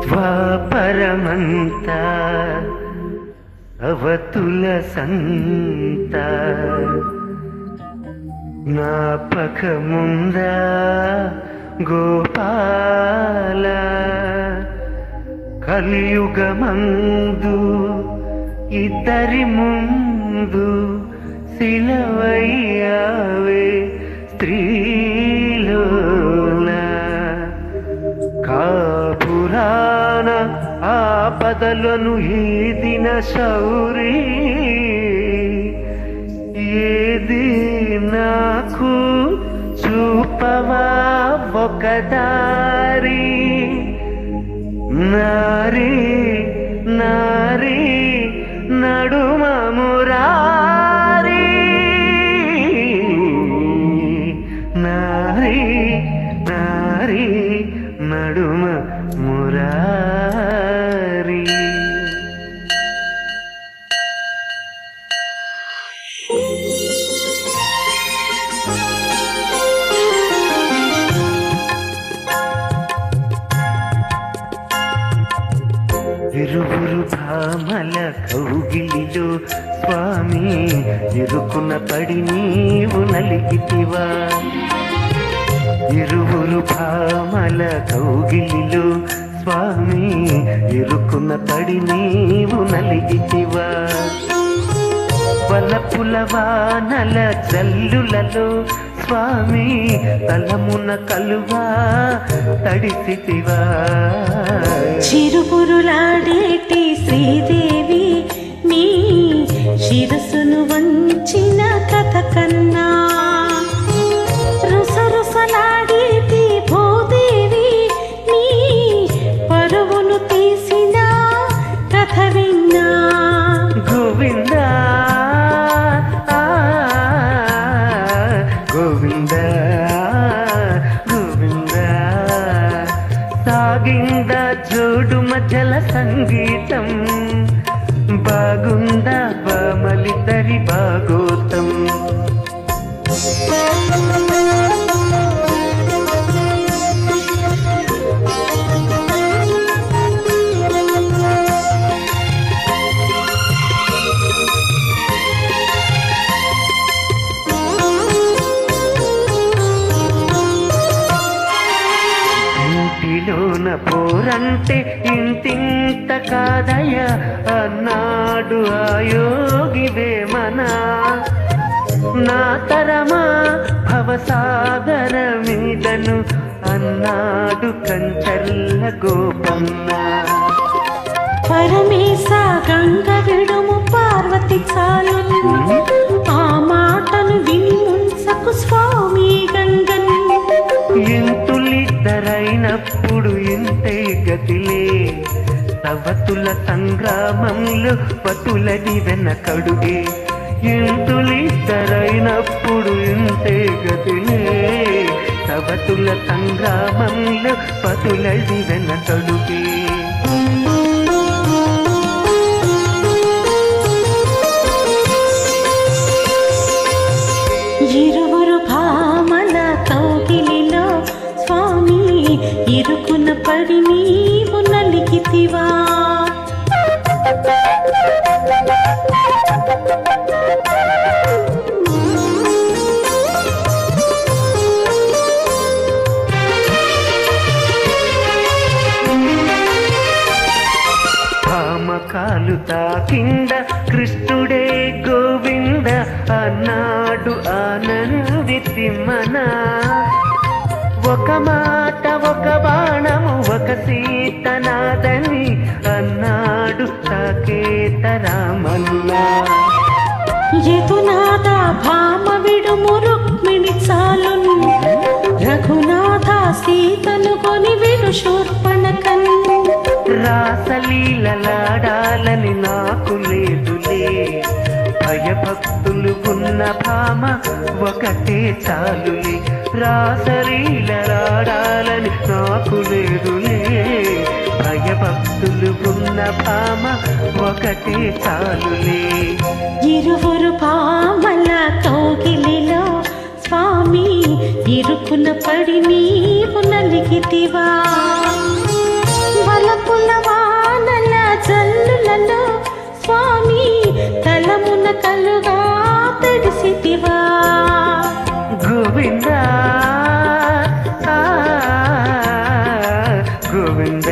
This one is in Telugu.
ద్వాపరమంత అవతుల సంత జ్ఞాపకముందా గోపాల కలియుగమందు ఇద్దరి ముందు శిలవయ్యావే స్త్రీలోన కాపురాన ఆపదలను ఈదిన శౌరి ఏది నాకు చూపవా ఒక దారి నారీ నారీ నడుమ మురారి నారీ నారీ నడుమ మురారి. ఇరువురు భామల కౌగిలిలో స్వామి ఇరుకున పడి నీవు నలిగితివా. ఇరువురు భామల కౌగిలిలో స్వామి ఇరుకున పడి నీవు నలిగితివా. వలపుల వానల జల్లులలో స్వామి తలమున కలువా తడిసితివా. చిరుపురులాడేటి శ్రీదేవి నీ శిరసును వంచిన కథ కన్నా రుసరుసలాడేటి భూదేవి నీ పరువును తీసిన కథ విన్నా. గోవిందా గోవిందా గోవిందా సాగిందా జోడు మధ్యల సంగీతం బాగుందా బామలిద్దరి భాగోతం. ఇంటిలోన పోరంటే ఇంతింత కాదయ అన్నాడు ఆ యోగి వేమన. నా తరమా భవసాగర మీదను అన్నాడు కంచర్ల గోపన్న. పరమేశ గంగ విడుము పార్వతి చాలు ఆ మాటను విని ముంసకు స్వామి గంగన్. ఇంతులిద్దరైనప్పుడు ఇంతే గతిలే సవతుల సంగ్రామంలో పతులని వెనకడుగే. ఇంతులిద్దరైనప్పుడు ఇంతే గతిలే సవతుల సంగ్రామంలో పతులని వెనకడుగే. ఇరువురు భామల కౌగిలిలో స్వామి ఇరుకున పడి నీవు నలిగితివా. భామకాలు తాకింద కృష్ణుడే గోవింద అన్నాడు ఆనందితి మన. ఒక మాట ఒక బాణము ఒక సీతనాదని అన్నాడు సాకేత రామన్న. యదునాథ భామ విడుము రుక్మిణి చాలును రఘునాథ సీతను కొని విడు శూర్పణఖన్. రాసలీలలాడాలని నాకు లేదులే భయభక్తులు ఉన్న భామ ఒకటే చాలులే. రాసలీలలాడాలని నాకు లేదులే భయభక్తులు ఉన్న భామ ఒకటే చాలులే. ఇరువురు భామల కౌగిలిలో స్వామి ఇరుకున పడి నీవు నలిగి పలికితివా వలపుల వానల జల్లులలో స్వామి తలమున కలుగా తడిసితివా గోవింద గోవింద